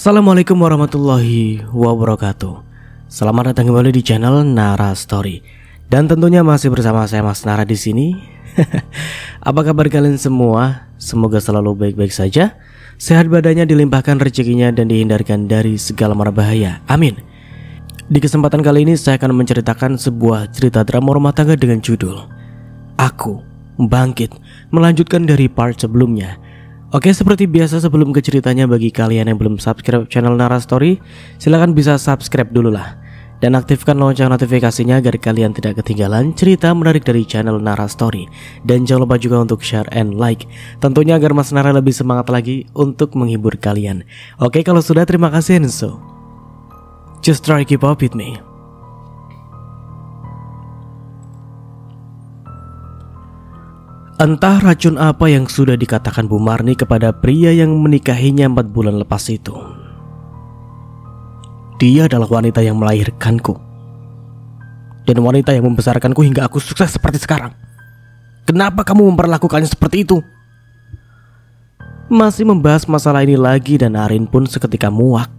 Assalamualaikum warahmatullahi wabarakatuh. Selamat datang kembali di channel Nara Story. Dan tentunya masih bersama saya Mas Nara di sini. Apa kabar kalian semua? Semoga selalu baik-baik saja. Sehat badannya, dilimpahkan rezekinya, dan dihindarkan dari segala mara bahaya. Amin. Di kesempatan kali ini saya akan menceritakan sebuah cerita drama rumah tangga dengan judul Aku Bangkit, melanjutkan dari part sebelumnya. Oke, seperti biasa sebelum ke ceritanya, bagi kalian yang belum subscribe channel Nara Story, silahkan bisa subscribe dulu lah. Dan aktifkan lonceng notifikasinya agar kalian tidak ketinggalan cerita menarik dari channel Nara Story. Dan jangan lupa juga untuk share and like, tentunya agar Mas Nara lebih semangat lagi untuk menghibur kalian. Oke, kalau sudah, terima kasih, and so just try keep up with me. Entah racun apa yang sudah dikatakan Bu Marni kepada pria yang menikahinya 4 bulan lepas itu. Dia adalah wanita yang melahirkanku dan wanita yang membesarkanku hingga aku sukses seperti sekarang. Kenapa kamu memperlakukannya seperti itu? Masih membahas masalah ini lagi dan Arin pun seketika muak.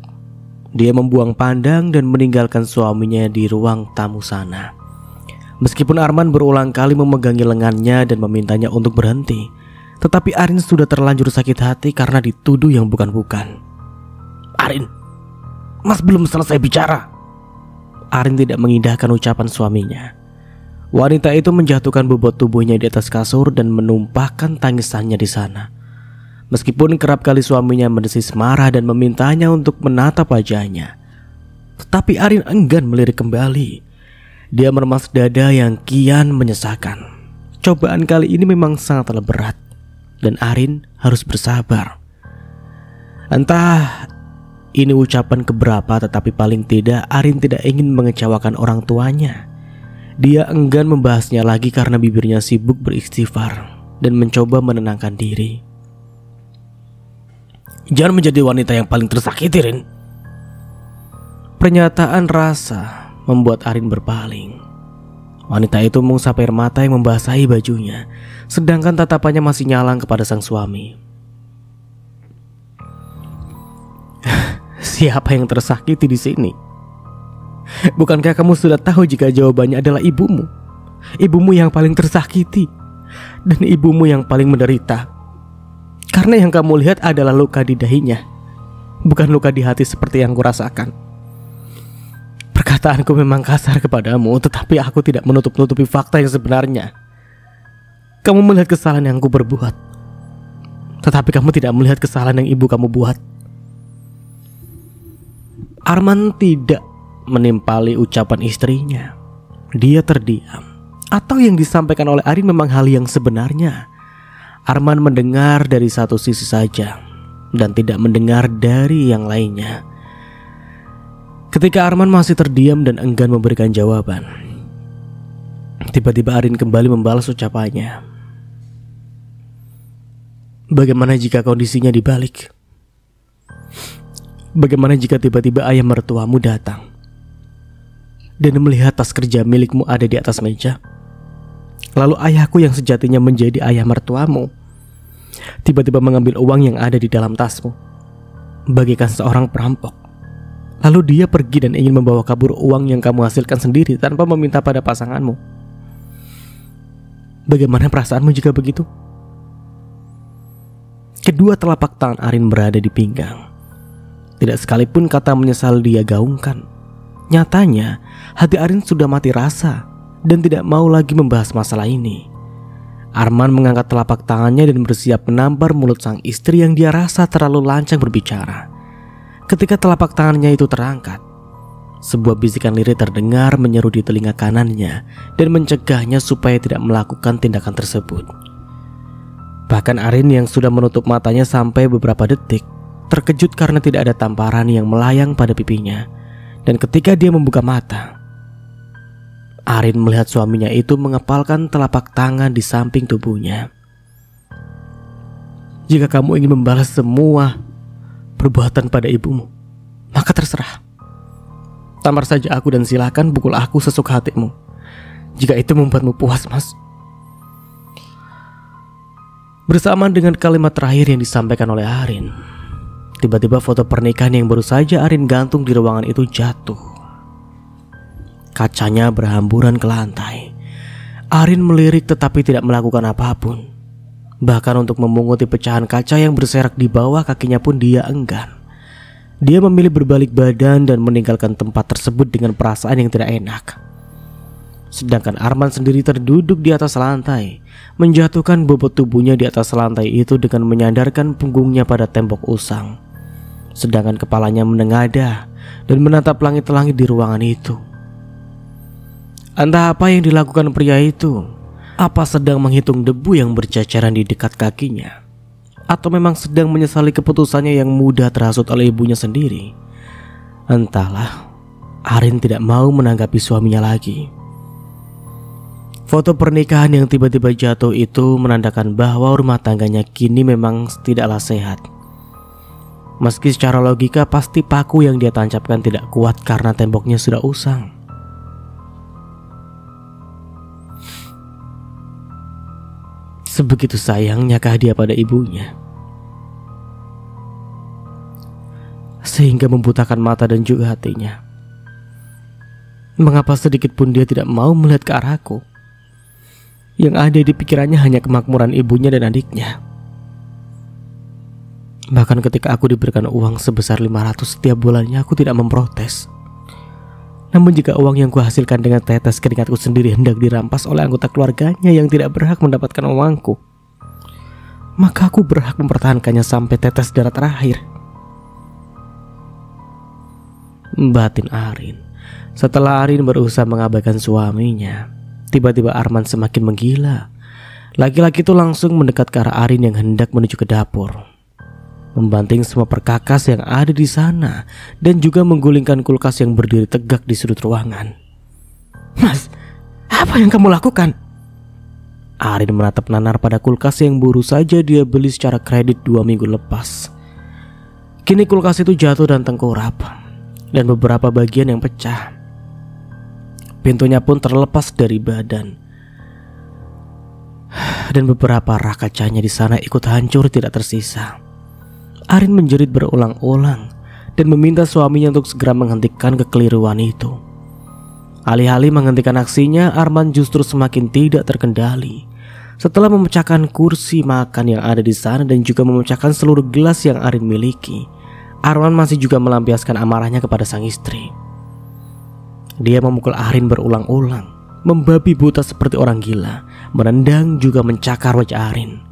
Dia membuang pandang dan meninggalkan suaminya di ruang tamu sana. Meskipun Arman berulang kali memegangi lengannya dan memintanya untuk berhenti, tetapi Arin sudah terlanjur sakit hati karena dituduh yang bukan-bukan. Arin, Mas belum selesai bicara. Arin tidak mengindahkan ucapan suaminya. Wanita itu menjatuhkan bobot tubuhnya di atas kasur dan menumpahkan tangisannya di sana. Meskipun kerap kali suaminya mendesis marah dan memintanya untuk menatap wajahnya, tetapi Arin enggan melirik kembali. Dia meremas dada yang kian menyesakan. Cobaan kali ini memang sangatlah berat dan Arin harus bersabar. Entah ini ucapan keberapa, tetapi paling tidak Arin tidak ingin mengecewakan orang tuanya. Dia enggan membahasnya lagi karena bibirnya sibuk beristighfar dan mencoba menenangkan diri. Jangan menjadi wanita yang paling tersakiti, Rin. Pernyataan rasa membuat Arin berpaling. Wanita itu mengusap air mata yang membasahi bajunya, sedangkan tatapannya masih nyalang kepada sang suami. Siapa yang tersakiti di sini? Bukankah kamu sudah tahu jika jawabannya adalah ibumu? Ibumu yang paling tersakiti dan ibumu yang paling menderita. Karena yang kamu lihat adalah luka di dahinya, bukan luka di hati seperti yang kurasakan. Perkataanku memang kasar kepadamu, tetapi aku tidak menutup-nutupi fakta yang sebenarnya. Kamu melihat kesalahan yang aku berbuat, tetapi kamu tidak melihat kesalahan yang ibu kamu buat. Arman tidak menimpali ucapan istrinya. Dia terdiam. Atau yang disampaikan oleh Arin memang hal yang sebenarnya. Arman mendengar dari satu sisi saja dan tidak mendengar dari yang lainnya. Ketika Arman masih terdiam dan enggan memberikan jawaban, tiba-tiba Arin kembali membalas ucapannya. Bagaimana jika kondisinya dibalik? Bagaimana jika tiba-tiba ayah mertuamu datang dan melihat tas kerja milikmu ada di atas meja? Lalu ayahku yang sejatinya menjadi ayah mertuamu tiba-tiba mengambil uang yang ada di dalam tasmu, bagaikan seorang perampok. Lalu dia pergi dan ingin membawa kabur uang yang kamu hasilkan sendiri tanpa meminta pada pasanganmu. Bagaimana perasaanmu jika begitu? Kedua telapak tangan Arin berada di pinggang. Tidak sekalipun kata menyesal dia gaungkan. Nyatanya hati Arin sudah mati rasa dan tidak mau lagi membahas masalah ini. Arman mengangkat telapak tangannya dan bersiap menampar mulut sang istri yang dia rasa terlalu lancang berbicara. Ketika telapak tangannya itu terangkat, sebuah bisikan lirih terdengar menyeru di telinga kanannya dan mencegahnya supaya tidak melakukan tindakan tersebut. Bahkan Arin yang sudah menutup matanya sampai beberapa detik terkejut karena tidak ada tamparan yang melayang pada pipinya. Dan ketika dia membuka mata, Arin melihat suaminya itu mengepalkan telapak tangan di samping tubuhnya. Jika kamu ingin membalas semua perbuatan pada ibumu, maka terserah. Tampar saja aku dan silakan pukul aku sesuka hatimu, jika itu membuatmu puas, Mas. Bersamaan dengan kalimat terakhir yang disampaikan oleh Arin, Tiba-tiba foto pernikahan yang baru saja Arin gantung di ruangan itu jatuh. Kacanya berhamburan ke lantai. Arin melirik tetapi tidak melakukan apapun. Bahkan untuk memunguti pecahan kaca yang berserak di bawah kakinya pun dia enggan. Dia memilih berbalik badan dan meninggalkan tempat tersebut dengan perasaan yang tidak enak. Sedangkan Arman sendiri terduduk di atas lantai, menjatuhkan bobot tubuhnya di atas lantai itu dengan menyandarkan punggungnya pada tembok usang. Sedangkan kepalanya menengadah dan menatap langit-langit di ruangan itu. Entah apa yang dilakukan pria itu. Apa sedang menghitung debu yang berceceran di dekat kakinya, atau memang sedang menyesali keputusannya yang mudah terhasut oleh ibunya sendiri. Entahlah, Arin tidak mau menanggapi suaminya lagi. Foto pernikahan yang tiba-tiba jatuh itu menandakan bahwa rumah tangganya kini memang tidaklah sehat. Meski secara logika pasti paku yang dia tancapkan tidak kuat karena temboknya sudah usang. Sebegitu sayangnyakah dia pada ibunya, sehingga membutakan mata dan juga hatinya. Mengapa sedikit pun dia tidak mau melihat ke arahku? Yang ada di pikirannya hanya kemakmuran ibunya dan adiknya. Bahkan ketika aku diberikan uang sebesar 500 setiap bulannya, aku tidak memprotes. Namun jika uang yang kuhasilkan dengan tetes keringatku sendiri hendak dirampas oleh anggota keluarganya yang tidak berhak mendapatkan uangku, maka aku berhak mempertahankannya sampai tetes darah terakhir. Batin Arin. Setelah Arin berusaha mengabaikan suaminya, tiba-tiba Arman semakin menggila. Laki-laki itu langsung mendekat ke arah Arin yang hendak menuju ke dapur, membanting semua perkakas yang ada di sana dan juga menggulingkan kulkas yang berdiri tegak di sudut ruangan. "Mas, apa yang kamu lakukan?" Arin menatap nanar pada kulkas yang baru saja dia beli secara kredit 2 minggu lepas. Kini kulkas itu jatuh dan tengkurap, dan beberapa bagian yang pecah. Pintunya pun terlepas dari badan, dan beberapa rak kacanya di sana ikut hancur tidak tersisa. Arin menjerit berulang-ulang dan meminta suaminya untuk segera menghentikan kekeliruan itu. Alih-alih menghentikan aksinya, Arman justru semakin tidak terkendali. Setelah memecahkan kursi makan yang ada di sana dan juga memecahkan seluruh gelas yang Arin miliki, Arman masih juga melampiaskan amarahnya kepada sang istri. Dia memukul Arin berulang-ulang, membabi buta seperti orang gila, menendang juga mencakar wajah Arin.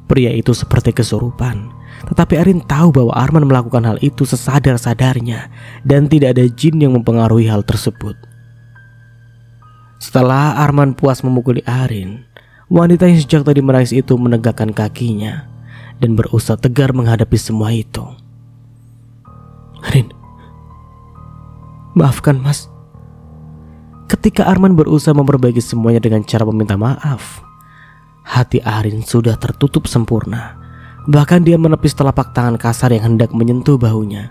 Pria itu seperti kesurupan. Tetapi Arin tahu bahwa Arman melakukan hal itu sesadar-sadarnya dan tidak ada jin yang mempengaruhi hal tersebut. Setelah Arman puas memukuli Arin, wanita yang sejak tadi menangis itu menegakkan kakinya dan berusaha tegar menghadapi semua itu. "Arin, maafkan mas." Ketika Arman berusaha memperbaiki semuanya dengan cara meminta maaf, hati Arin sudah tertutup sempurna. Bahkan dia menepis telapak tangan kasar yang hendak menyentuh bahunya.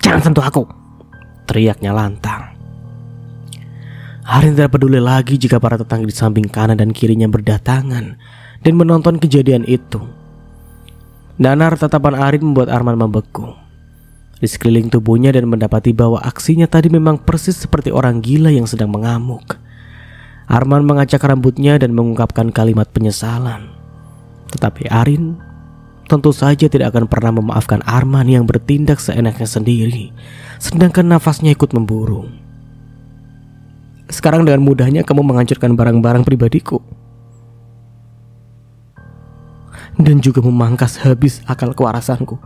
"Jangan sentuh aku!" teriaknya lantang. Arin tidak peduli lagi jika para tetangga di samping kanan dan kirinya berdatangan dan menonton kejadian itu. Nanar tatapan Arin membuat Arman membeku di sekeliling tubuhnya dan mendapati bahwa aksinya tadi memang persis seperti orang gila yang sedang mengamuk. Arman mengacak rambutnya dan mengungkapkan kalimat penyesalan. Tetapi Arin tentu saja tidak akan pernah memaafkan Arman yang bertindak seenaknya sendiri, sedangkan nafasnya ikut memburu. "Sekarang dengan mudahnya kamu menghancurkan barang-barang pribadiku dan juga memangkas habis akal kewarasanku.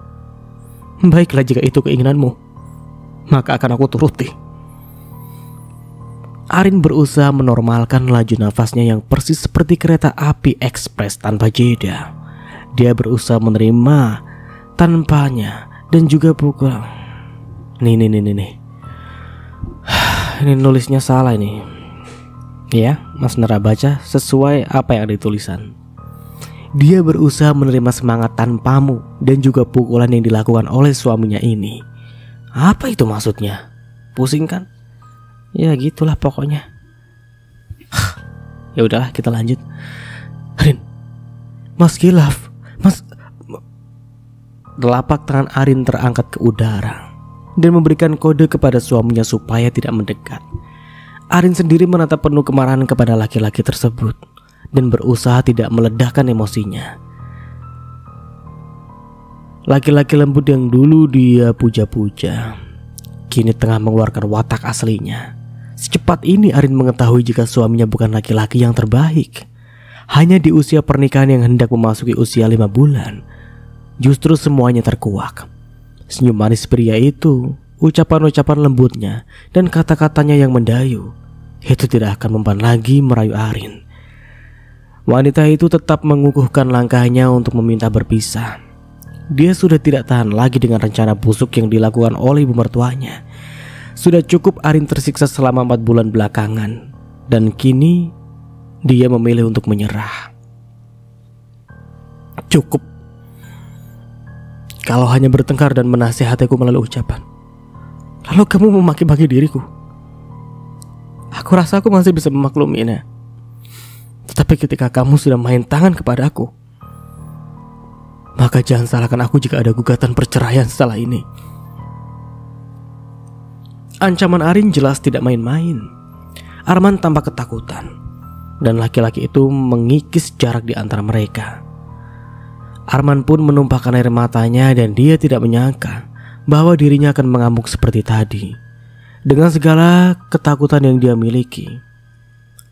Baiklah, jika itu keinginanmu, maka akan aku turuti." Arin berusaha menormalkan laju nafasnya yang persis seperti kereta api ekspres tanpa jeda. Dia berusaha menerima tanpanya dan juga pukul. Nih. Ini nulisnya salah ini. Ya, Mas Nara baca sesuai apa yang ada di tulisan. Dia berusaha menerima semangat tanpamu dan juga pukulan yang dilakukan oleh suaminya ini. Apa itu maksudnya? Pusing kan? Ya gitulah pokoknya. Ya udahlah, kita lanjut. Rin, Mas Kilaf, Mas telapak tangan Arin terangkat ke udara dan memberikan kode kepada suaminya supaya tidak mendekat. Arin sendiri menatap penuh kemarahan kepada laki-laki tersebut dan berusaha tidak meledakkan emosinya. Laki-laki lembut yang dulu dia puja-puja kini tengah mengeluarkan watak aslinya. Secepat ini Arin mengetahui jika suaminya bukan laki-laki yang terbaik. Hanya di usia pernikahan yang hendak memasuki usia 5 bulan, justru semuanya terkuak. Senyum manis pria itu, ucapan-ucapan lembutnya, dan kata-katanya yang mendayu, itu tidak akan mempan lagi merayu Arin. Wanita itu tetap mengukuhkan langkahnya untuk meminta berpisah. Dia sudah tidak tahan lagi dengan rencana busuk yang dilakukan oleh ibu mertuanya. Sudah cukup Arin tersiksa selama 4 bulan belakangan, dan kini dia memilih untuk menyerah. Cukup. Kalau hanya bertengkar dan menasihatiku melalui ucapan, lalu kamu memaki-maki diriku, aku rasa aku masih bisa memakluminya. Tetapi ketika kamu sudah main tangan kepada aku, maka jangan salahkan aku jika ada gugatan perceraian setelah ini. Ancaman Arin jelas tidak main-main. Arman tampak ketakutan, dan laki-laki itu mengikis jarak di antara mereka. Arman pun menumpahkan air matanya dan dia tidak menyangka bahwa dirinya akan mengamuk seperti tadi. Dengan segala ketakutan yang dia miliki,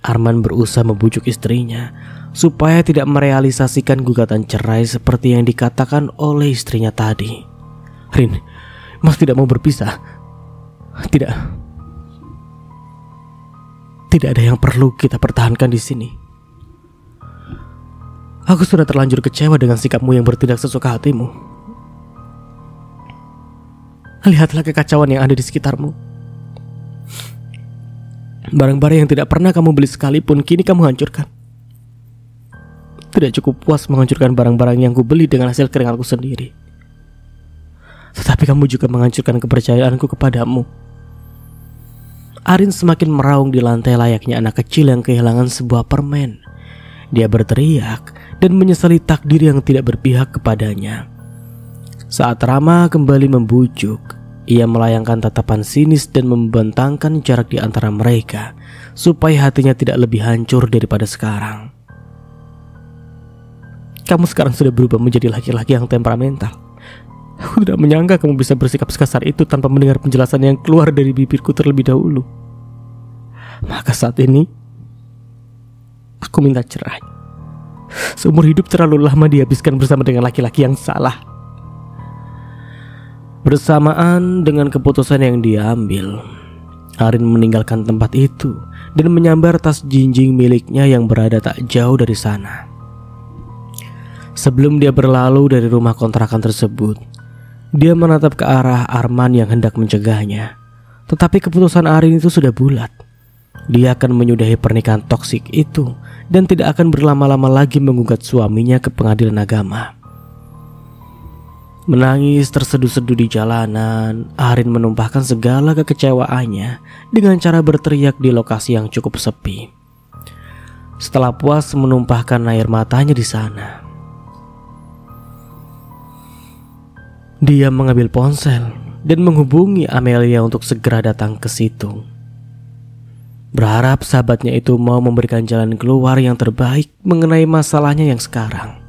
Arman berusaha membujuk istrinya supaya tidak merealisasikan gugatan cerai seperti yang dikatakan oleh istrinya tadi. Rin, Mas tidak mau berpisah. Tidak ada yang perlu kita pertahankan di sini. Aku sudah terlanjur kecewa dengan sikapmu yang bertindak sesuka hatimu. Lihatlah kekacauan yang ada di sekitarmu. Barang-barang yang tidak pernah kamu beli sekalipun kini kamu hancurkan. Tidak cukup puas menghancurkan barang-barang yang kubeli dengan hasil keringatku sendiri, tetapi kamu juga menghancurkan kepercayaanku kepadamu. Arin semakin meraung di lantai layaknya anak kecil yang kehilangan sebuah permen. Dia berteriak dan menyesali takdir yang tidak berpihak kepadanya. Saat Rama kembali membujuk, ia melayangkan tatapan sinis dan membentangkan jarak di antara mereka supaya hatinya tidak lebih hancur daripada sekarang. Kamu sekarang sudah berubah menjadi laki-laki yang temperamental. Aku tidak menyangka kamu bisa bersikap sekasar itu tanpa mendengar penjelasan yang keluar dari bibirku terlebih dahulu. Maka saat ini aku minta cerai. Seumur hidup terlalu lama dihabiskan bersama dengan laki-laki yang salah. Bersamaan dengan keputusan yang diambil, Arin meninggalkan tempat itu dan menyambar tas jinjing miliknya yang berada tak jauh dari sana. Sebelum dia berlalu dari rumah kontrakan tersebut, dia menatap ke arah Arman yang hendak mencegahnya. Tetapi keputusan Arin itu sudah bulat. Dia akan menyudahi pernikahan toksik itu dan tidak akan berlama-lama lagi menggugat suaminya ke pengadilan agama. Menangis terseduh-seduh di jalanan, Arin menumpahkan segala kekecewaannya dengan cara berteriak di lokasi yang cukup sepi. Setelah puas menumpahkan air matanya di sana, dia mengambil ponsel dan menghubungi Amelia untuk segera datang ke situ. Berharap sahabatnya itu mau memberikan jalan keluar yang terbaik mengenai masalahnya yang sekarang.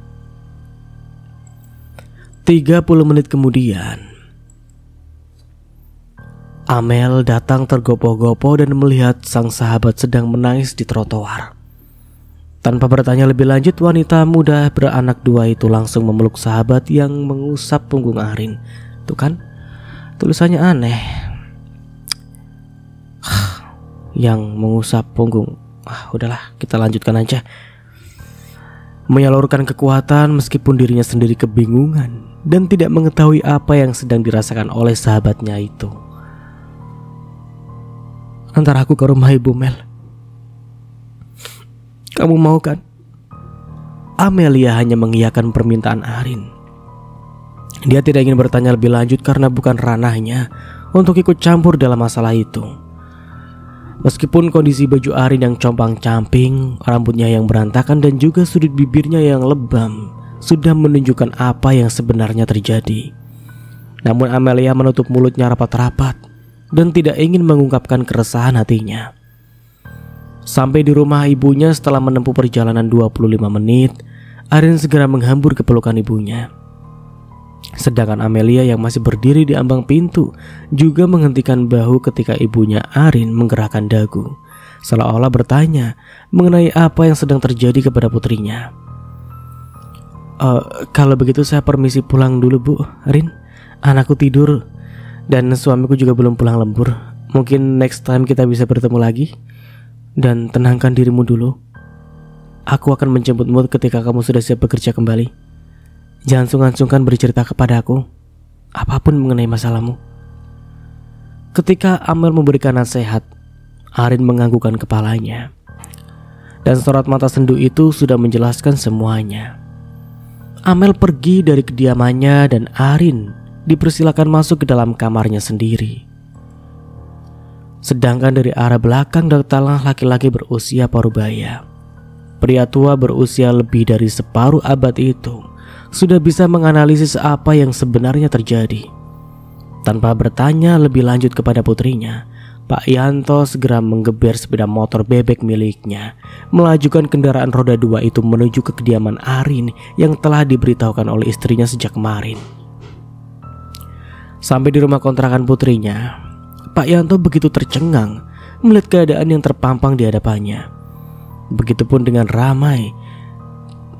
30 menit kemudian, Amel datang tergopoh-gopoh dan melihat sang sahabat sedang menangis di trotoar. Tanpa bertanya lebih lanjut, wanita muda beranak 2 itu langsung memeluk sahabat yang mengusap punggung Arin. Tuh kan, tulisannya aneh. Yang mengusap punggung. Udahlah, kita lanjutkan aja. Menyalurkan kekuatan meskipun dirinya sendiri kebingungan dan tidak mengetahui apa yang sedang dirasakan oleh sahabatnya itu. Antar aku ke rumah Ibu Mel. Kamu mau kan? Amelia hanya mengiyakan permintaan Arin. Dia tidak ingin bertanya lebih lanjut karena bukan ranahnya untuk ikut campur dalam masalah itu. Meskipun kondisi baju Arin yang compang-camping, rambutnya yang berantakan dan juga sudut bibirnya yang lebam sudah menunjukkan apa yang sebenarnya terjadi. Namun Amelia menutup mulutnya rapat-rapat dan tidak ingin mengungkapkan keresahan hatinya. Sampai di rumah ibunya setelah menempuh perjalanan 25 menit, Arin segera menghambur ke pelukan ibunya. Sedangkan Amelia yang masih berdiri di ambang pintu juga menghentikan bahu ketika ibunya Arin menggerakkan dagu, seolah-olah bertanya mengenai apa yang sedang terjadi kepada putrinya. Kalau begitu saya permisi pulang dulu Bu, Arin. Anakku tidur dan suamiku juga belum pulang lembur. Mungkin next time kita bisa bertemu lagi. Dan tenangkan dirimu dulu. Aku akan menjemputmu ketika kamu sudah siap bekerja kembali. Jangan sungkan-sungkan bercerita kepada aku apapun mengenai masalahmu. Ketika Amel memberikan nasihat, Arin menganggukkan kepalanya. Dan sorot mata sendu itu sudah menjelaskan semuanya. Amel pergi dari kediamannya dan Arin dipersilakan masuk ke dalam kamarnya sendiri. Sedangkan dari arah belakang datanglah laki-laki berusia parubaya. Pria tua berusia lebih dari separuh abad itu sudah bisa menganalisis apa yang sebenarnya terjadi. Tanpa bertanya lebih lanjut kepada putrinya, Pak Yanto segera menggeber sepeda motor bebek miliknya, melajukan kendaraan roda 2 itu menuju ke kediaman Arin yang telah diberitahukan oleh istrinya sejak kemarin. Sampai di rumah kontrakan putrinya, Pak Yanto begitu tercengang melihat keadaan yang terpampang di hadapannya. Begitupun dengan Ramai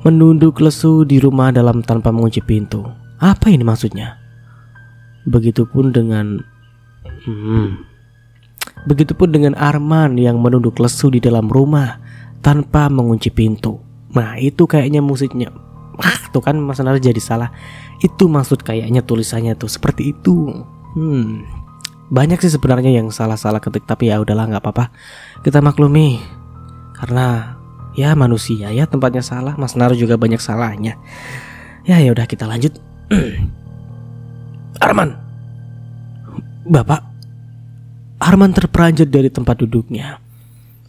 menunduk lesu di rumah dalam tanpa mengunci pintu. Apa ini maksudnya? Begitupun dengan Arman yang menunduk lesu di dalam rumah tanpa mengunci pintu. Nah itu kayaknya musiknya. Tuh kan Mas Nara jadi salah. Itu maksud kayaknya tulisannya tuh seperti itu. Banyak sih sebenarnya yang salah-salah ketik, tapi ya udahlah nggak apa-apa. Kita maklumi. Karena ya manusia ya tempatnya salah. Mas Nara juga banyak salahnya. Ya udah kita lanjut. Arman. Bapak. Arman terperanjat dari tempat duduknya.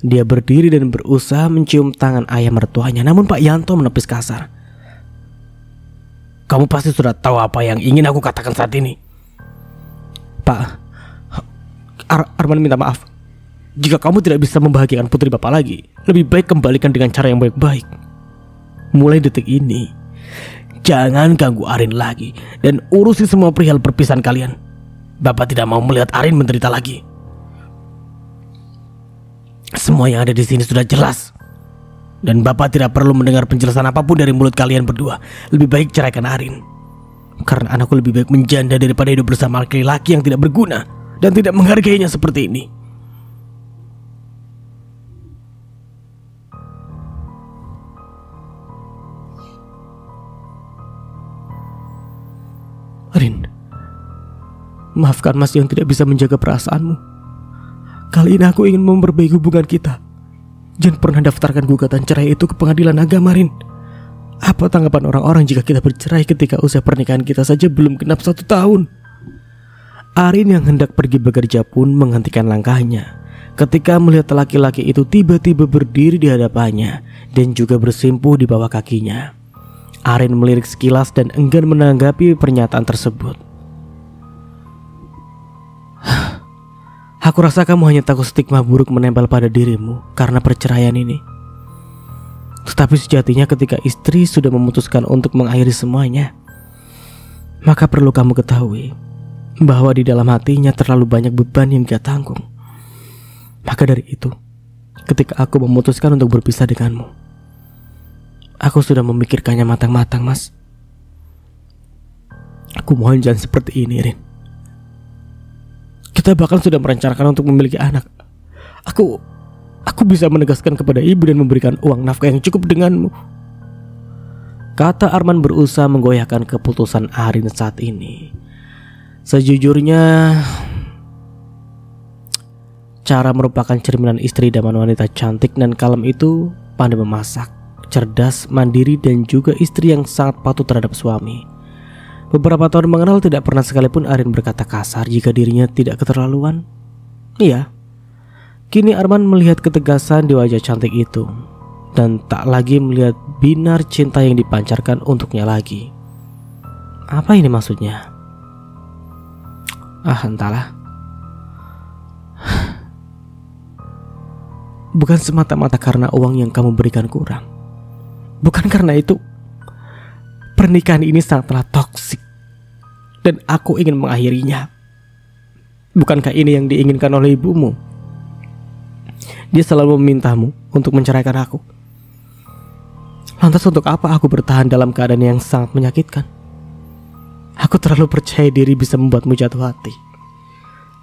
Dia berdiri dan berusaha mencium tangan ayah mertuanya. Namun Pak Yanto menepis kasar. Kamu pasti sudah tahu apa yang ingin aku katakan saat ini. Pak, Arman minta maaf. Jika kamu tidak bisa membahagiakan putri Bapak lagi, lebih baik kembalikan dengan cara yang baik-baik. Mulai detik ini, jangan ganggu Arin lagi dan urusi semua perihal perpisahan kalian. Bapak tidak mau melihat Arin menderita lagi. Semua yang ada di sini sudah jelas. Dan Bapak tidak perlu mendengar penjelasan apapun dari mulut kalian berdua. Lebih baik ceraikan Arin. Karena anakku lebih baik menjanda daripada hidup bersama laki-laki yang tidak berguna dan tidak menghargainya seperti ini. Arin, maafkan Mas yang tidak bisa menjaga perasaanmu. Kali ini aku ingin memperbaiki hubungan kita. Jangan pernah daftarkan gugatan cerai itu ke pengadilan agama, Rin. Apa tanggapan orang-orang jika kita bercerai ketika usia pernikahan kita saja belum genap 1 tahun? Arin yang hendak pergi bekerja pun menghentikan langkahnya ketika melihat laki-laki itu tiba-tiba berdiri di hadapannya dan juga bersimpuh di bawah kakinya. Arin melirik sekilas dan enggan menanggapi pernyataan tersebut. Aku rasa kamu hanya takut stigma buruk menempel pada dirimu karena perceraian ini. Tetapi sejatinya ketika istri sudah memutuskan untuk mengakhiri semuanya, maka perlu kamu ketahui bahwa di dalam hatinya terlalu banyak beban yang dia tanggung. Maka dari itu, ketika aku memutuskan untuk berpisah denganmu, aku sudah memikirkannya matang-matang, Mas. Aku mohon jangan seperti ini, Rin. Kita bahkan sudah merencanakan untuk memiliki anak. Aku bisa menegaskan kepada ibu dan memberikan uang nafkah yang cukup denganmu. Kata Arman berusaha menggoyahkan keputusan Arin saat ini. Sejujurnya, cara merupakan cerminan istri idaman wanita cantik dan kalem itu pandai memasak, cerdas, mandiri, dan juga istri yang sangat patuh terhadap suami. Beberapa tahun mengenal tidak pernah sekalipun Arin berkata kasar jika dirinya tidak keterlaluan. Iya, kini Arman melihat ketegasan di wajah cantik itu. dan tak lagi melihat binar cinta yang dipancarkan untuknya lagi. Apa ini maksudnya? Entahlah. Bukan semata-mata karena uang yang kamu berikan kurang. Bukan karena itu. Pernikahan ini sangatlah toksik dan aku ingin mengakhirinya. Bukankah ini yang diinginkan oleh ibumu? Dia selalu memintamu untuk menceraikan aku. Lantas untuk apa aku bertahan dalam keadaan yang sangat menyakitkan? Aku terlalu percaya diri bisa membuatmu jatuh hati,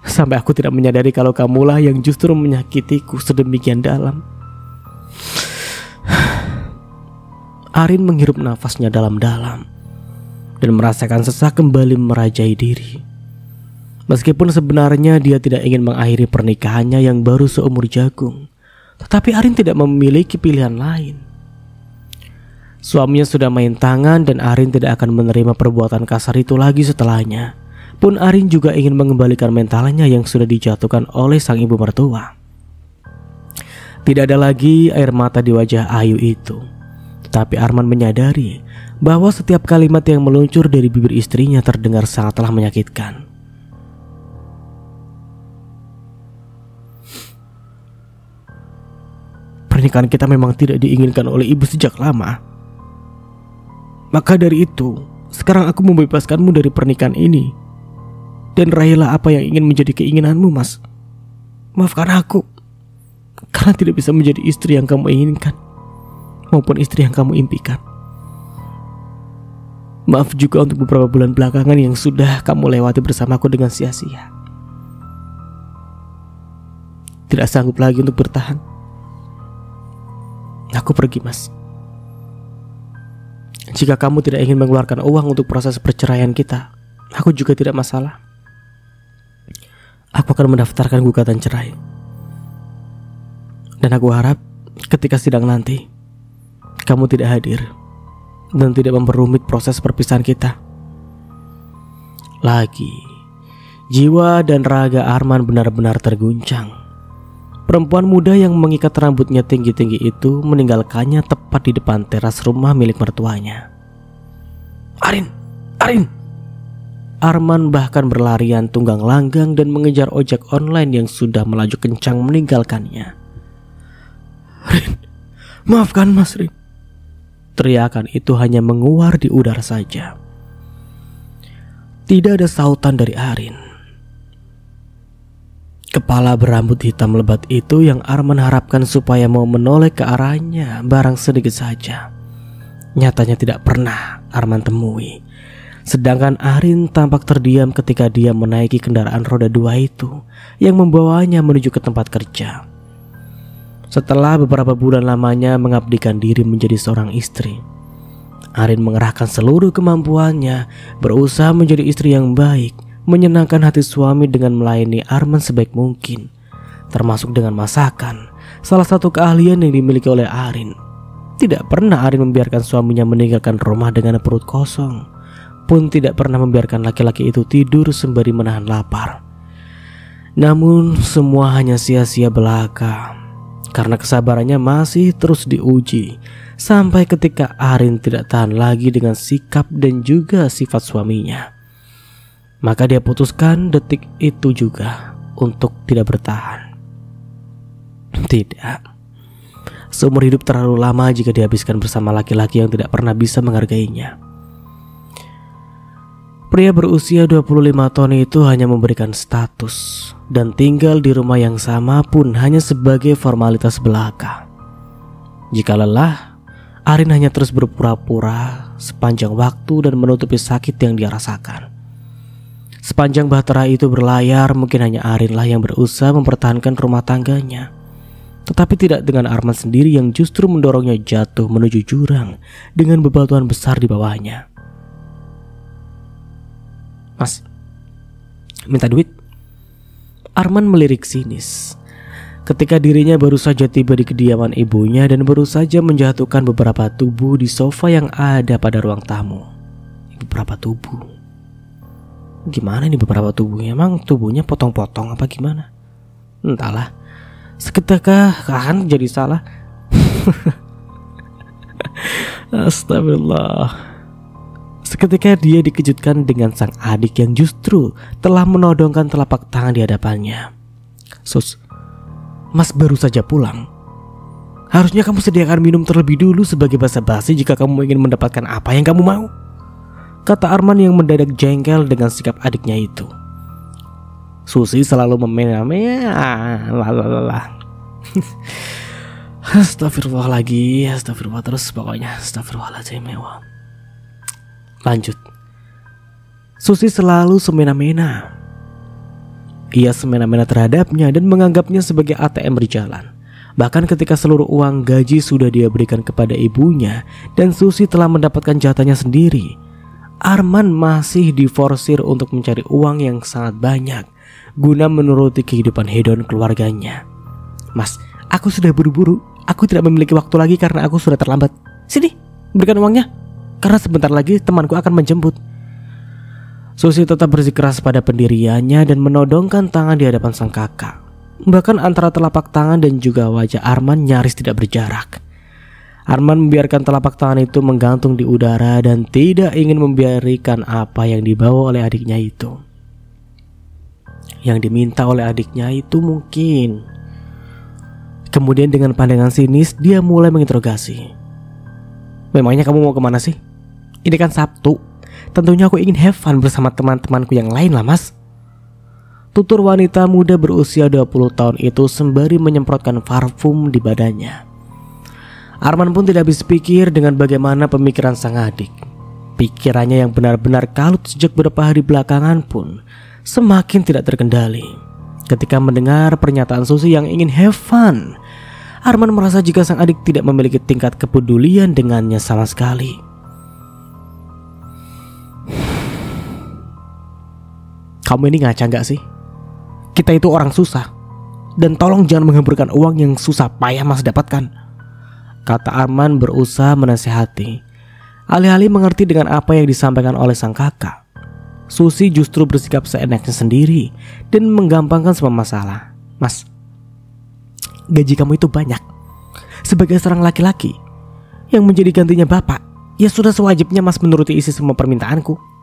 sampai aku tidak menyadari kalau kamulah yang justru menyakitiku sedemikian dalam. Arin menghirup nafasnya dalam-dalam dan merasakan sesak kembali merajai diri. Meskipun sebenarnya dia tidak ingin mengakhiri pernikahannya yang baru seumur jagung, tetapi Arin tidak memiliki pilihan lain. Suaminya sudah main tangan dan Arin tidak akan menerima perbuatan kasar itu lagi setelahnya. Pun Arin juga ingin mengembalikan mentalnya yang sudah dijatuhkan oleh sang ibu mertua. Tidak ada lagi air mata di wajah Ayu itu. Tetapi Arman menyadari bahwa setiap kalimat yang meluncur dari bibir istrinya terdengar sangatlah menyakitkan. Pernikahan kita memang tidak diinginkan oleh ibu sejak lama. Maka dari itu, sekarang aku membebaskanmu dari pernikahan ini. Dan raihlah apa yang ingin menjadi keinginanmu, Mas. Maafkan aku, karena tidak bisa menjadi istri yang kamu inginkan maupun istri yang kamu impikan. Maaf juga untuk beberapa bulan belakangan yang sudah kamu lewati bersamaku dengan sia-sia. Tidak sanggup lagi untuk bertahan. Aku pergi, Mas. Jika kamu tidak ingin mengeluarkan uang untuk proses perceraian kita, aku juga tidak masalah. Aku akan mendaftarkan gugatan cerai. Dan aku harap ketika sidang nanti kamu tidak hadir dan tidak memperumit proses perpisahan kita. Lagi, jiwa dan raga Arman benar-benar terguncang. Perempuan muda yang mengikat rambutnya tinggi-tinggi itu meninggalkannya tepat di depan teras rumah milik mertuanya. Arin! Arman bahkan berlarian tunggang langgang dan mengejar ojek online yang sudah melaju kencang meninggalkannya. Rin, maafkan Mas Rin. Teriakan itu hanya menguar di udara saja. Tidak ada sautan dari Arin. Kepala berambut hitam lebat itu yang Arman harapkan supaya mau menoleh ke arahnya barang sedikit saja, nyatanya tidak pernah Arman temui. Sedangkan Arin tampak terdiam ketika dia menaiki kendaraan roda 2 itu yang membawanya menuju ke tempat kerja. Setelah beberapa bulan lamanya mengabdikan diri menjadi seorang istri, Arin mengerahkan seluruh kemampuannya berusaha menjadi istri yang baik, menyenangkan hati suami dengan melayani Arman sebaik mungkin, termasuk dengan masakan, salah satu keahlian yang dimiliki oleh Arin. Tidak pernah Arin membiarkan suaminya meninggalkan rumah dengan perut kosong, pun tidak pernah membiarkan laki-laki itu tidur sembari menahan lapar. Namun semua hanya sia-sia belaka, karena kesabarannya masih terus diuji, sampai ketika Arin tidak tahan lagi dengan sikap dan juga sifat suaminya. Maka dia putuskan detik itu juga untuk tidak bertahan. Tidak, seumur hidup terlalu lama jika dihabiskan bersama laki-laki yang tidak pernah bisa menghargainya. Pria berusia 25 tahun itu hanya memberikan status dan tinggal di rumah yang sama pun hanya sebagai formalitas belaka. Jika lelah, Arin hanya terus berpura-pura sepanjang waktu dan menutupi sakit yang dia rasakan. Sepanjang bahtera itu berlayar, mungkin hanya Arin lah yang berusaha mempertahankan rumah tangganya. Tetapi tidak dengan Arman sendiri yang justru mendorongnya jatuh menuju jurang dengan bebatuan besar di bawahnya. Mas, minta duit? Arman melirik sinis ketika dirinya baru saja tiba di kediaman ibunya dan baru saja menjatuhkan beberapa tubuh di sofa yang ada pada ruang tamu. Beberapa tubuh? Gimana nih beberapa tubuhnya? Emang tubuhnya potong-potong apa gimana? Entahlah. Seketika kan jadi salah. Astagfirullah. Seketika dia dikejutkan dengan sang adik yang justru telah menodongkan telapak tangan di hadapannya. Sus, Mas baru saja pulang. Harusnya kamu sediakan minum terlebih dulu sebagai basa-basi jika kamu ingin mendapatkan apa yang kamu mau, kata Arman yang mendadak jengkel dengan sikap adiknya itu. Susi selalu memena-mena. Astagfirullah lagi, astagfirullah terus pokoknya, astagfirullahaladzim. Lanjut. Susi selalu semena-mena. Ia semena-mena terhadapnya dan menganggapnya sebagai ATM berjalan. Bahkan ketika seluruh uang gaji sudah dia berikan kepada ibunya dan Susi telah mendapatkan jatahnya sendiri, Arman masih diforsir untuk mencari uang yang sangat banyak guna menuruti kehidupan hedon keluarganya. Mas, aku sudah buru-buru. Aku tidak memiliki waktu lagi karena aku sudah terlambat. Sini, berikan uangnya. Karena sebentar lagi temanku akan menjemput. Susi tetap bersikeras pada pendiriannya dan menodongkan tangan di hadapan sang kakak. Bahkan antara telapak tangan dan juga wajah Arman nyaris tidak berjarak. Arman membiarkan telapak tangan itu menggantung di udara dan tidak ingin membiarkan apa yang dibawa oleh adiknya itu. Yang diminta oleh adiknya itu mungkin. Kemudian dengan pandangan sinis dia mulai menginterogasi. Memangnya kamu mau kemana sih? Ini kan Sabtu. Tentunya aku ingin have fun bersama teman-temanku yang lain lah, Mas. Tutur wanita muda berusia 20 tahun itu sembari menyemprotkan parfum di badannya. Arman pun tidak habis pikir dengan bagaimana pemikiran sang adik. Pikirannya yang benar-benar kalut sejak beberapa hari belakangan pun semakin tidak terkendali. Ketika mendengar pernyataan Susi yang ingin have fun, Arman merasa jika sang adik tidak memiliki tingkat kepedulian dengannya sama sekali. Kamu ini ngaca gak sih? Kita itu orang susah. Dan tolong jangan menghamburkan uang yang susah payah Mas dapatkan, kata Arman berusaha menasihati. Alih-alih mengerti dengan apa yang disampaikan oleh sang kakak, Susi justru bersikap seenaknya sendiri dan menggampangkan semua masalah. Mas, gaji kamu itu banyak. Sebagai seorang laki-laki yang menjadi gantinya bapak, ya sudah sewajibnya Mas menuruti isi semua permintaanku.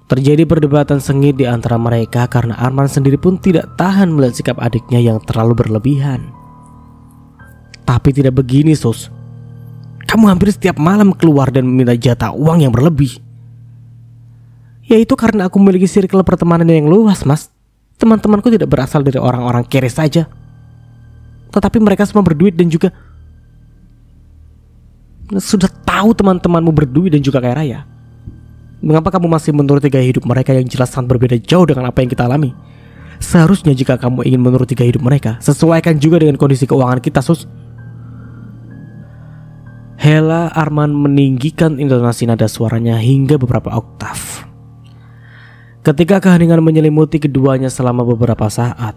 Terjadi perdebatan sengit di antara mereka karena Arman sendiri pun tidak tahan melihat sikap adiknya yang terlalu berlebihan. Tapi tidak begini, Sus. Kamu hampir setiap malam keluar dan meminta jatah uang yang berlebih. Ya itu karena aku memiliki circle pertemanan yang luas, Mas. Teman-temanku tidak berasal dari orang-orang kere saja. Tetapi mereka semua berduit dan juga sudah tahu teman-temanmu berduit dan juga kaya raya. Mengapa kamu masih menuruti gaya hidup mereka yang jelas sangat berbeda jauh dengan apa yang kita alami? Seharusnya jika kamu ingin menuruti gaya hidup mereka, sesuaikan juga dengan kondisi keuangan kita, Sus. Hela Arman meninggikan intonasi nada suaranya hingga beberapa oktav. Ketika keheningan menyelimuti keduanya selama beberapa saat,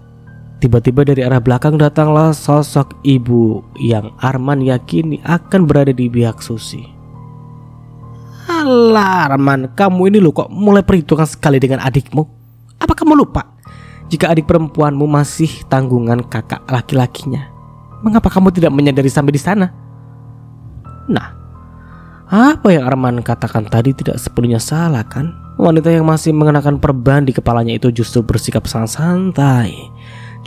tiba-tiba dari arah belakang datanglah sosok ibu yang Arman yakini akan berada di pihak Susi. Alah Arman, kamu ini loh kok mulai perhitungan sekali dengan adikmu. Apa kamu lupa jika adik perempuanmu masih tanggungan kakak laki-lakinya? Mengapa kamu tidak menyadari sampai di sana? Nah, apa yang Arman katakan tadi tidak sepenuhnya salah kan? Wanita yang masih mengenakan perban di kepalanya itu justru bersikap sangat santai.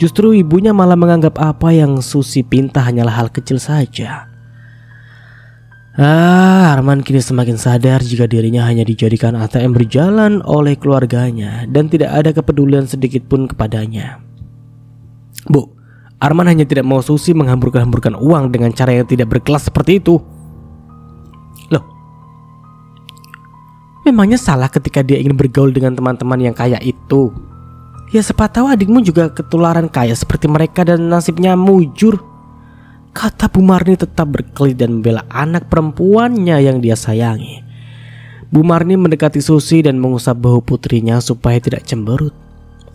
Justru ibunya malah menganggap apa yang Susi pinta hanyalah hal kecil saja. Arman kini semakin sadar jika dirinya hanya dijadikan ATM berjalan oleh keluarganya dan tidak ada kepedulian sedikit pun kepadanya. Bu, Arman hanya tidak mau Susi menghambur-hamburkan uang dengan cara yang tidak berkelas seperti itu. Loh, memangnya salah ketika dia ingin bergaul dengan teman-teman yang kaya itu? Ya siapa tahu adikmu juga ketularan kaya seperti mereka dan nasibnya mujur, kata Bu Marni tetap berkelit dan membela anak perempuannya yang dia sayangi. Bu Marni mendekati Susi dan mengusap bahu putrinya supaya tidak cemberut.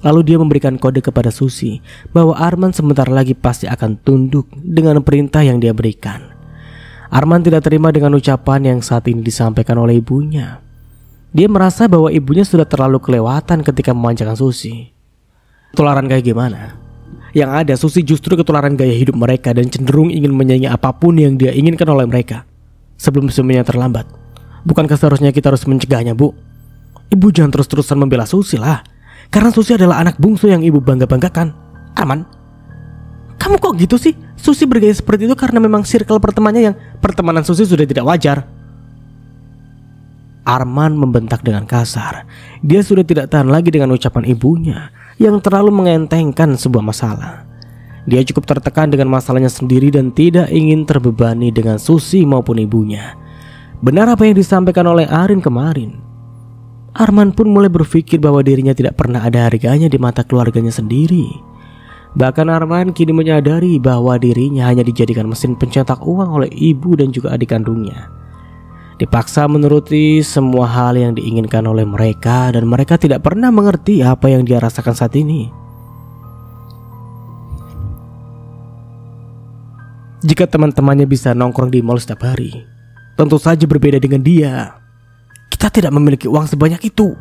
Lalu dia memberikan kode kepada Susi bahwa Arman sebentar lagi pasti akan tunduk dengan perintah yang dia berikan. Arman tidak terima dengan ucapan yang saat ini disampaikan oleh ibunya. Dia merasa bahwa ibunya sudah terlalu kelewatan ketika memanjakan Susi. Ketularan kayak gimana? Yang ada Susi justru ketularan gaya hidup mereka dan cenderung ingin menyayangi apapun yang dia inginkan oleh mereka. sebelum semuanya terlambat. Bukankah seharusnya kita harus mencegahnya, Bu? Ibu jangan terus-terusan membela Susi lah. Karena Susi adalah anak bungsu yang ibu bangga-banggakan. Arman, kamu kok gitu sih? Susi bergaya seperti itu karena memang circle pertemanan Susi sudah tidak wajar. Arman membentak dengan kasar. Dia sudah tidak tahan lagi dengan ucapan ibunya yang terlalu mengentengkan sebuah masalah. Dia cukup tertekan dengan masalahnya sendiri dan tidak ingin terbebani dengan Susi maupun ibunya. Benar apa yang disampaikan oleh Arin kemarin. Arman pun mulai berpikir bahwa dirinya tidak pernah ada harganya di mata keluarganya sendiri. Bahkan Arman kini menyadari bahwa dirinya hanya dijadikan mesin pencetak uang oleh ibu dan juga adik kandungnya. Dipaksa menuruti semua hal yang diinginkan oleh mereka dan mereka tidak pernah mengerti apa yang dia rasakan saat ini. Jika teman-temannya bisa nongkrong di mall setiap hari, tentu saja berbeda dengan dia. Kita tidak memiliki uang sebanyak itu.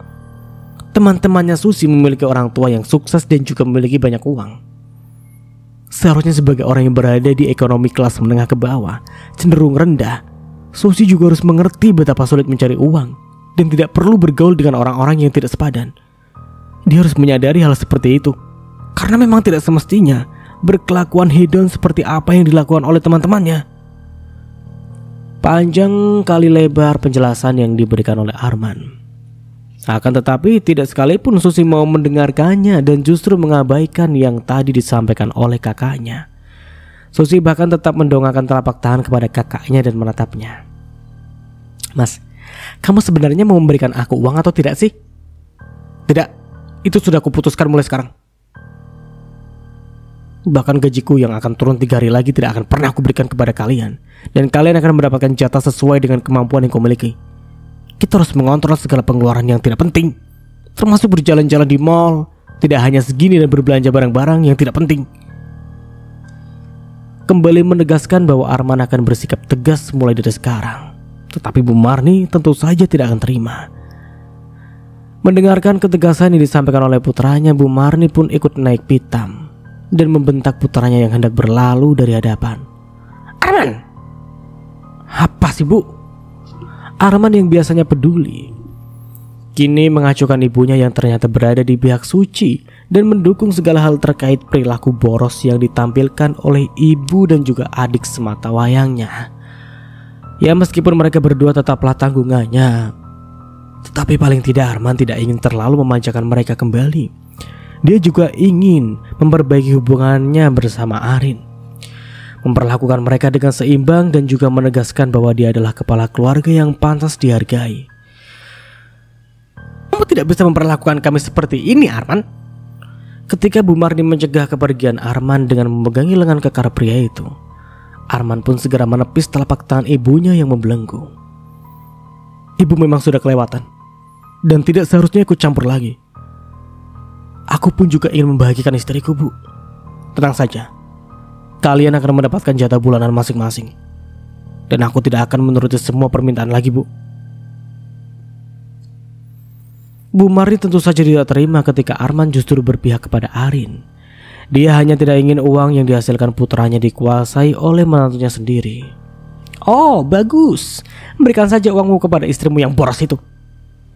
Teman-temannya Susi memiliki orang tua yang sukses dan juga memiliki banyak uang. Seharusnya sebagai orang yang berada di ekonomi kelas menengah ke bawah, cenderung rendah, Susi juga harus mengerti betapa sulit mencari uang dan tidak perlu bergaul dengan orang-orang yang tidak sepadan. Dia harus menyadari hal seperti itu, karena memang tidak semestinya berkelakuan hedon seperti apa yang dilakukan oleh teman-temannya. Panjang kali lebar penjelasan yang diberikan oleh Arman. Akan tetapi tidak sekalipun Susi mau mendengarkannya dan justru mengabaikan yang tadi disampaikan oleh kakaknya. Susi bahkan tetap mendongakkan telapak tangan kepada kakaknya dan menatapnya. Mas, kamu sebenarnya mau memberikan aku uang atau tidak sih? Tidak, itu sudah kuputuskan mulai sekarang. Bahkan gajiku yang akan turun 3 hari lagi tidak akan pernah aku berikan kepada kalian. Dan kalian akan mendapatkan jatah sesuai dengan kemampuan yang kau miliki. Kita harus mengontrol segala pengeluaran yang tidak penting, termasuk berjalan-jalan di mall. Tidak hanya segini dan berbelanja barang-barang yang tidak penting. Kembali menegaskan bahwa Arman akan bersikap tegas mulai dari sekarang. Tetapi Bu Marni tentu saja tidak akan terima. Mendengarkan ketegasan yang disampaikan oleh putranya, Bu Marni pun ikut naik pitam dan membentak putranya yang hendak berlalu dari hadapan. Arman! Apa sih, Bu? Arman yang biasanya peduli kini mengacuhkan ibunya yang ternyata berada di pihak Suci dan mendukung segala hal terkait perilaku boros yang ditampilkan oleh ibu dan juga adik semata wayangnya. Ya, meskipun mereka berdua tetaplah tanggungannya, tetapi paling tidak Arman tidak ingin terlalu memanjakan mereka kembali. Dia juga ingin memperbaiki hubungannya bersama Arin, memperlakukan mereka dengan seimbang dan juga menegaskan bahwa dia adalah kepala keluarga yang pantas dihargai. Kamu tidak bisa memperlakukan kami seperti ini, Arman. Ketika Bu Marni mencegah kepergian Arman dengan memegangi lengan kekar pria itu, Arman pun segera menepis telapak tangan ibunya yang membelenggu. Ibu memang sudah kelewatan dan tidak seharusnya ikut campur lagi. Aku pun juga ingin membahagiakan istriku, Bu. Tenang saja, kalian akan mendapatkan jatah bulanan masing-masing. Dan aku tidak akan menuruti semua permintaan lagi, Bu. Bu Marni tentu saja tidak terima ketika Arman justru berpihak kepada Arin. Dia hanya tidak ingin uang yang dihasilkan putranya dikuasai oleh menantunya sendiri. Oh, bagus. Berikan saja uangmu kepada istrimu yang boros itu.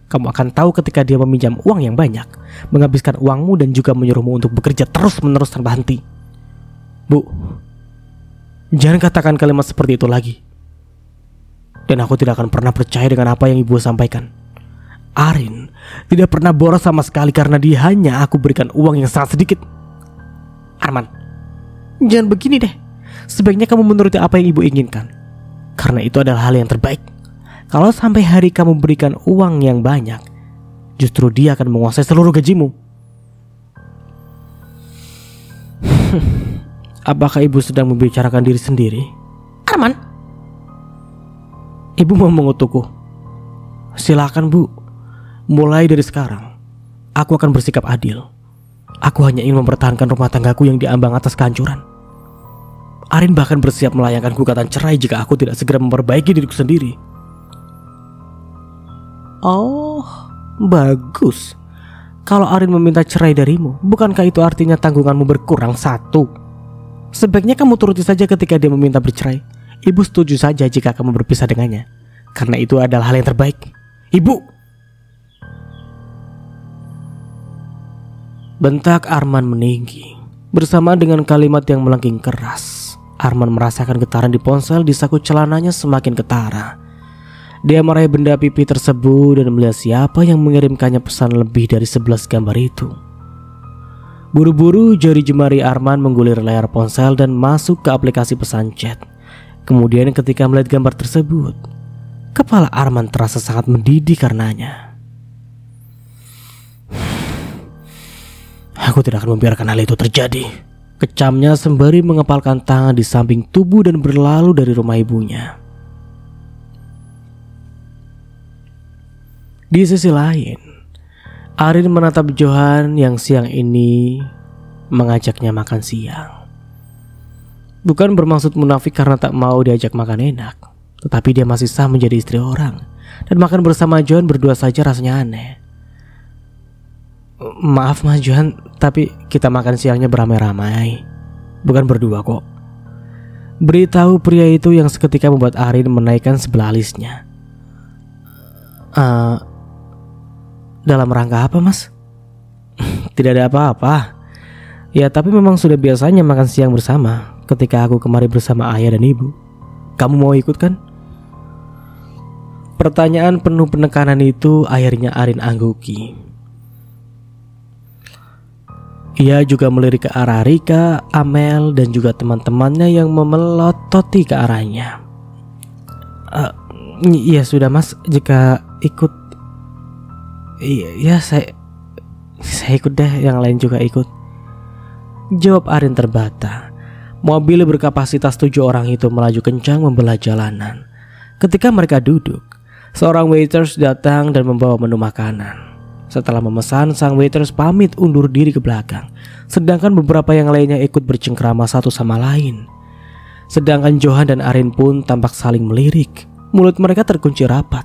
Kamu akan tahu ketika dia meminjam uang yang banyak, menghabiskan uangmu dan juga menyuruhmu untuk bekerja terus-menerus tanpa henti. Bu, jangan katakan kalimat seperti itu lagi. Dan aku tidak akan pernah percaya dengan apa yang ibu sampaikan. Arin tidak pernah boros sama sekali karena dia hanya aku berikan uang yang sangat sedikit. Arman, jangan begini deh. Sebaiknya kamu menuruti apa yang ibu inginkan, karena itu adalah hal yang terbaik. Kalau sampai hari kamu berikan uang yang banyak, justru dia akan menguasai seluruh gajimu. Apakah ibu sedang membicarakan diri sendiri? Arman, ibu mau mengutukku? Silakan, Bu. Mulai dari sekarang, aku akan bersikap adil. Aku hanya ingin mempertahankan rumah tanggaku yang diambang atas kehancuran. Arin bahkan bersiap melayangkan gugatan cerai jika aku tidak segera memperbaiki diriku sendiri. Oh, bagus. Kalau Arin meminta cerai darimu, bukankah itu artinya tanggunganmu berkurang 1? Sebaiknya kamu turuti saja ketika dia meminta bercerai. Ibu setuju saja jika kamu berpisah dengannya, karena itu adalah hal yang terbaik. Ibu! Bentak Arman meninggi. Bersama dengan kalimat yang melengking keras, Arman merasakan getaran di ponsel di saku celananya semakin ketara. Dia meraih benda pipi tersebut dan melihat siapa yang mengirimkannya pesan lebih dari 11 gambar itu. Buru-buru jari jemari Arman menggulir layar ponsel dan masuk ke aplikasi pesan chat. Kemudian ketika melihat gambar tersebut, kepala Arman terasa sangat mendidih karenanya. Aku tidak akan membiarkan hal itu terjadi, kecamnya sembari mengepalkan tangan di samping tubuh dan berlalu dari rumah ibunya. Di sisi lain, Arin menatap Johan yang siang ini mengajaknya makan siang. Bukan bermaksud munafik karena tak mau diajak makan enak, tetapi dia masih sah menjadi istri orang, dan makan bersama Johan berdua saja rasanya aneh. Maaf Mas Johan, tapi kita makan siangnya beramai-ramai, bukan berdua kok. Beritahu pria itu yang seketika membuat Arin menaikkan sebelah alisnya. Dalam rangka apa Mas? Tidak ada apa-apa. Ya tapi memang sudah biasanya makan siang bersama ketika aku kemari bersama ayah dan ibu. Kamu mau ikut kan? Pertanyaan penuh penekanan itu akhirnya Arin angguki. Ia juga melirik ke arah Rika, Amel, dan juga teman-temannya yang memelototi ke arahnya. Iya sudah Mas, jika ikut. Iya saya ikut deh, yang lain juga ikut, jawab Arin terbata. Mobil berkapasitas 7 orang itu melaju kencang membelah jalanan. Ketika mereka duduk, seorang waiters datang dan membawa menu makanan. Setelah memesan, sang waiters pamit undur diri ke belakang, sedangkan beberapa yang lainnya ikut bercengkrama satu sama lain. Sedangkan Johan dan Arin pun tampak saling melirik. Mulut mereka terkunci rapat,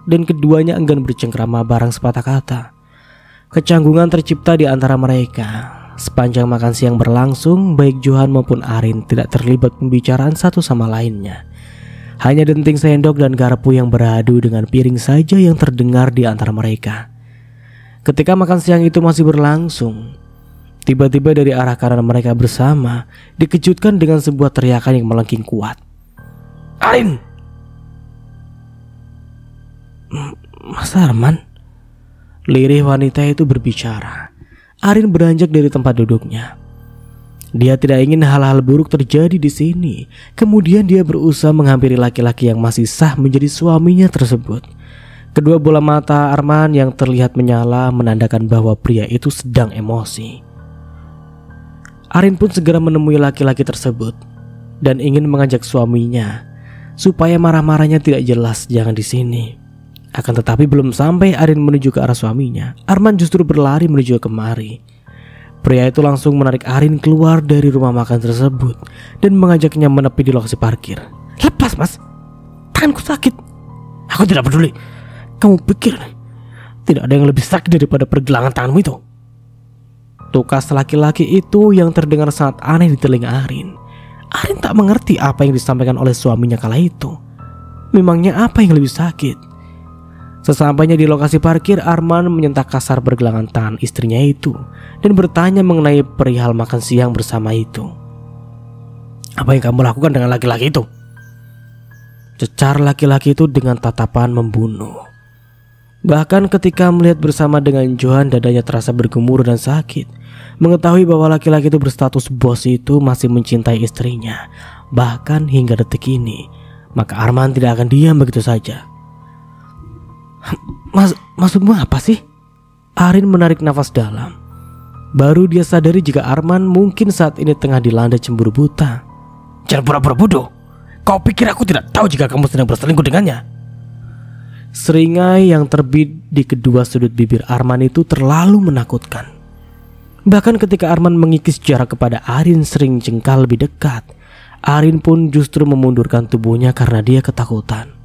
dan keduanya enggan bercengkrama barang sepatah kata. Kecanggungan tercipta di antara mereka. Sepanjang makan siang berlangsung, baik Johan maupun Arin tidak terlibat pembicaraan satu sama lainnya. Hanya denting sendok dan garpu yang beradu dengan piring saja yang terdengar di antara mereka. Ketika makan siang itu masih berlangsung, tiba-tiba dari arah kanan mereka bersama dikejutkan dengan sebuah teriakan yang melengking kuat. Arin! Mas Arman? Lirih wanita itu berbicara. Arin beranjak dari tempat duduknya. Dia tidak ingin hal-hal buruk terjadi di sini. Kemudian dia berusaha menghampiri laki-laki yang masih sah menjadi suaminya tersebut. Kedua bola mata Arman yang terlihat menyala menandakan bahwa pria itu sedang emosi. Arin pun segera menemui laki-laki tersebut dan ingin mengajak suaminya supaya marah-marahnya tidak jelas jangan di sini. Akan tetapi belum sampai Arin menuju ke arah suaminya, Arman justru berlari menuju kemari. Pria itu langsung menarik Arin keluar dari rumah makan tersebut dan mengajaknya menepi di lokasi parkir. Lepas Mas, tanganku sakit. Aku tidak peduli. Kamu pikir tidak ada yang lebih sakit daripada pergelangan tanganmu itu? Tukas laki-laki itu yang terdengar sangat aneh di telinga Arin. Arin tak mengerti apa yang disampaikan oleh suaminya kala itu. Memangnya apa yang lebih sakit? Sesampainya di lokasi parkir, Arman menyentak kasar pergelangan tangan istrinya itu dan bertanya mengenai perihal makan siang bersama itu. Apa yang kamu lakukan dengan laki-laki itu? Cecar laki-laki itu dengan tatapan membunuh. Bahkan ketika melihat bersama dengan Johan, dadanya terasa bergemuruh dan sakit. Mengetahui bahwa laki-laki itu berstatus bos itu masih mencintai istrinya, bahkan hingga detik ini, maka Arman tidak akan diam begitu saja. Maksudmu apa sih? Arin menarik nafas dalam. Baru dia sadari jika Arman mungkin saat ini tengah dilanda cemburu buta. Jangan pura-pura bodoh. Kau pikir aku tidak tahu jika kamu sedang berselingkuh dengannya? Seringai yang terbit di kedua sudut bibir Arman itu terlalu menakutkan. Bahkan ketika Arman mengikis jarak kepada Arin sering jengkal lebih dekat, Arin pun justru memundurkan tubuhnya karena dia ketakutan.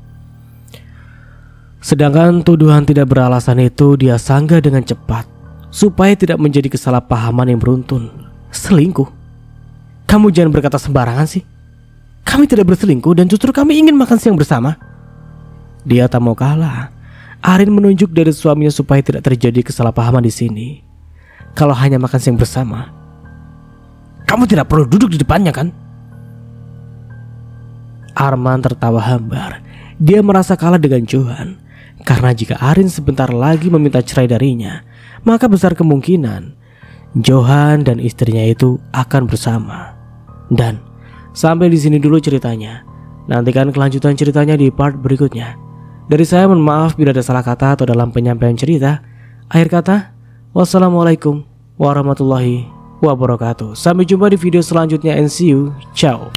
Sedangkan tuduhan tidak beralasan itu dia sanggah dengan cepat supaya tidak menjadi kesalahpahaman yang beruntun. Selingkuh? Kamu jangan berkata sembarangan sih. Kami tidak berselingkuh dan justru kami ingin makan siang bersama. Dia tak mau kalah. Arin menunjuk dari suaminya supaya tidak terjadi kesalahpahaman di sini. Kalau hanya makan siang bersama, kamu tidak perlu duduk di depannya kan? Arman tertawa hambar. Dia merasa kalah dengan Johan. Karena jika Arin sebentar lagi meminta cerai darinya, maka besar kemungkinan Johan dan istrinya itu akan bersama. Dan sampai di sini dulu ceritanya. Nantikan kelanjutan ceritanya di part berikutnya. Dari saya mohon maaf bila ada salah kata atau dalam penyampaian cerita. Akhir kata, wassalamualaikum warahmatullahi wabarakatuh. Sampai jumpa di video selanjutnya and see you. Ciao.